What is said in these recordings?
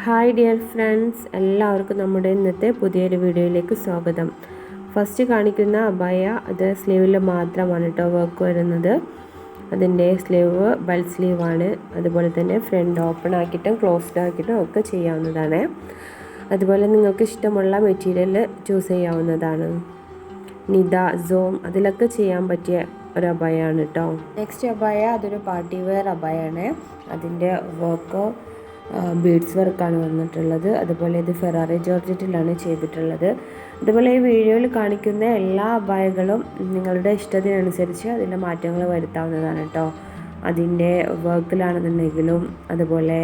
Hi dear friends, എല്ലാവർക്കും നമ്മുടെ ഇന്നത്തെ പുതിയൊരു വീഡിയോയിലേക്ക് സ്വാഗതം. ഫസ്റ്റ് കാണിക്കുന്ന അബായ അത് സ്ലീവിൽ മാത്രമാണ് കേട്ടോ വർക്ക് വരുന്നത്. അതിൻ്റെ സ്ലീവ് ബെൽ സ്ലീവാണ്. അതുപോലെ തന്നെ ഫ്രണ്ട് ഓപ്പൺ ആക്കിയിട്ടും ക്ലോസ്ഡ് ആക്കിയിട്ടും ഒക്കെ ചെയ്യാവുന്നതാണ്. അതുപോലെ നിങ്ങൾക്ക് ഇഷ്ടമുള്ള മെറ്റീരിയൽ ചൂസ് ചെയ്യാവുന്നതാണ്. നിദ, സോം അതിലൊക്കെ ചെയ്യാൻ പറ്റിയ ഒരു അബായാണ് കേട്ടോ. നെക്സ്റ്റ് അബായ അതൊരു പാർട്ടി വെയർ അബായാണ്. അതിൻ്റെ വർക്ക് ബീഡ്സ് വർക്കാണ് വന്നിട്ടുള്ളത്. അതുപോലെ ഇത് ഫെറാറി ജോർജറ്റിലാണ് ചെയ്തിട്ടുള്ളത്. അതുപോലെ ഈ വീഡിയോയിൽ കാണിക്കുന്ന എല്ലാ അബായകളും നിങ്ങളുടെ ഇഷ്ടത്തിനനുസരിച്ച് അതിൻ്റെ മാറ്റങ്ങൾ വരുത്താവുന്നതാണ് കേട്ടോ. അതിൻ്റെ വർക്കിലാണെന്നുണ്ടെങ്കിലും അതുപോലെ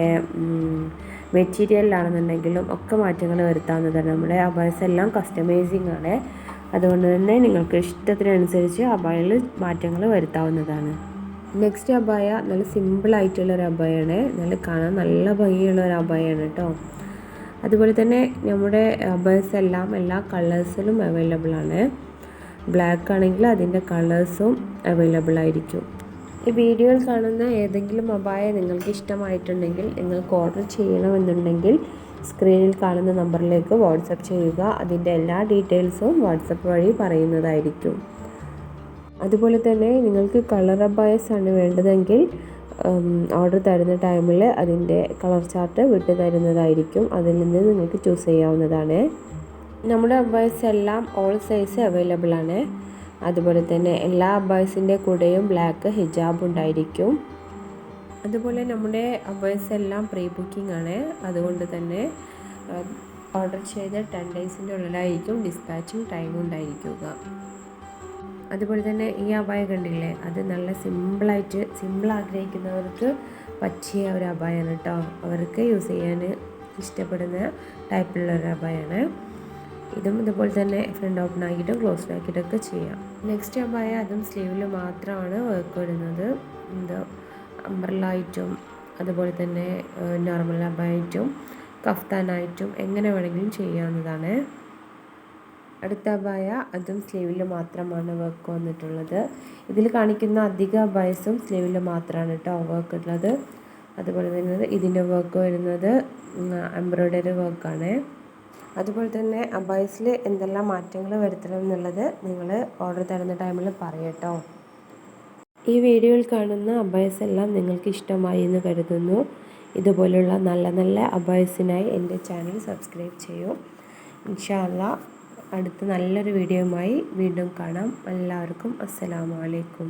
മെറ്റീരിയലിലാണെന്നുണ്ടെങ്കിലും ഒക്കെ മാറ്റങ്ങൾ വരുത്താവുന്നതാണ്. നമ്മുടെ അബായസ് എല്ലാം കസ്റ്റമൈസിങ് ആണ്. അതുകൊണ്ട് തന്നെ നിങ്ങൾക്ക് ഇഷ്ടത്തിനനുസരിച്ച് അബായയിൽ മാറ്റങ്ങൾ വരുത്താവുന്നതാണ്. നെക്സ്റ്റ് അബായ നല്ല സിമ്പിളായിട്ടുള്ളൊരു അബായാണ്. കാണാൻ നല്ല ഭംഗിയുള്ളൊരു അബായാണ് കേട്ടോ. അതുപോലെ തന്നെ നമ്മുടെ അബായസ് എല്ലാം എല്ലാ കളേഴ്സിലും അവൈലബിൾ ആണ്. ബ്ലാക്ക് ആണെങ്കിൽ അതിൻ്റെ കളേഴ്സും അവൈലബിൾ ആയിരിക്കും. ഈ വീഡിയോയിൽ കാണുന്ന ഏതെങ്കിലും അബായ നിങ്ങൾക്ക് ഇഷ്ടമായിട്ടുണ്ടെങ്കിൽ നിങ്ങൾക്ക് ഓർഡർ ചെയ്യണമെന്നുണ്ടെങ്കിൽ സ്ക്രീനിൽ കാണുന്ന നമ്പറിലേക്ക് വാട്സപ്പ് ചെയ്യുക. അതിൻ്റെ എല്ലാ ഡീറ്റെയിൽസും വാട്സപ്പ് വഴി പറയുന്നതായിരിക്കും. അതുപോലെ തന്നെ നിങ്ങൾക്ക് കളർ അബായസ് ആണ് വേണ്ടതെങ്കിൽ ഓർഡർ തരുന്ന ടൈമിൽ അതിൻ്റെ കളർ ചാർട്ട് വിട്ട് തരുന്നതായിരിക്കും. അതിൽ നിന്ന് നിങ്ങൾക്ക് ചൂസ് ചെയ്യാവുന്നതാണ്. നമ്മുടെ അബായസ് എല്ലാം ഓൾ സൈസ് അവൈലബിൾ ആണ്. അതുപോലെ തന്നെ എല്ലാ അബായസിൻ്റെ കൂടെയും ബ്ലാക്ക് ഹിജാബ് ഉണ്ടായിരിക്കും. അതുപോലെ നമ്മുടെ അബായസ് എല്ലാം പ്രീ ബുക്കിംഗ് ആണ്. അതുകൊണ്ട് തന്നെ ഓർഡർ ചെയ്ത 10 ഡേയ്സിൻ്റെ ഉള്ളിലായിരിക്കും ഡിസ്പാച്ചിങ് ടൈം ഉണ്ടായിരിക്കുക. അതുപോലെ തന്നെ ഈ അബായ കണ്ടില്ലേ, അത് നല്ല സിമ്പിൾ ആഗ്രഹിക്കുന്നവർക്ക് പറ്റിയ ഒരു അബായാണ് കേട്ടോ. അവർക്ക് യൂസ് ചെയ്യാൻ ഇഷ്ടപ്പെടുന്ന ടൈപ്പിലുള്ള ഒരു അബായാണ്. ഇതും ഇതുപോലെ തന്നെ ഫ്രണ്ട് ഓപ്പൺ ആക്കിയിട്ടും ക്ലോസ്ഡ് ആക്കിയിട്ടൊക്കെ ചെയ്യാം. നെക്സ്റ്റ് അബായ അതും സ്ലീവിൽ മാത്രമാണ് വർക്ക് വരുന്നത്. അംബ്രല്ലായിട്ടും അതുപോലെ തന്നെ നോർമൽ അബായിട്ടും കഫ്താനായിട്ടും എങ്ങനെ വേണമെങ്കിലും ചെയ്യാവുന്നതാണ്. അടുത്ത അബായ അതും സ്ലീവിൽ മാത്രമാണ് വർക്ക് വന്നിട്ടുള്ളത്. ഇതിൽ കാണിക്കുന്ന അധിക അബായസും സ്ലീവിൽ മാത്രമാണ് കേട്ടോ വർക്ക് ഉള്ളത്. അതുപോലെ തന്നെ ഇതിൻ്റെ വർക്ക് വരുന്നത് എംബ്രോയ്ഡറി വർക്കാണ്. അതുപോലെ തന്നെ അബായസിൽ എന്തെല്ലാം മാറ്റങ്ങൾ വരുത്തണം എന്നുള്ളത് നിങ്ങൾ ഓർഡർ തരുന്ന ടൈമിൽ പറയട്ടോ. ഈ വീഡിയോയിൽ കാണുന്ന അബായസ് എല്ലാം നിങ്ങൾക്ക് ഇഷ്ടമായി എന്ന് കരുതുന്നു. ഇതുപോലുള്ള നല്ല നല്ല അബായസിനായി എൻ്റെ ചാനൽ സബ്സ്ക്രൈബ് ചെയ്യൂ. ഇൻഷാ അല്ലാഹ് അടുത്ത നല്ലൊരു വീഡിയോയുമായി വീണ്ടും കാണാം. എല്ലാവർക്കും അസ്സലാമു അലൈക്കും.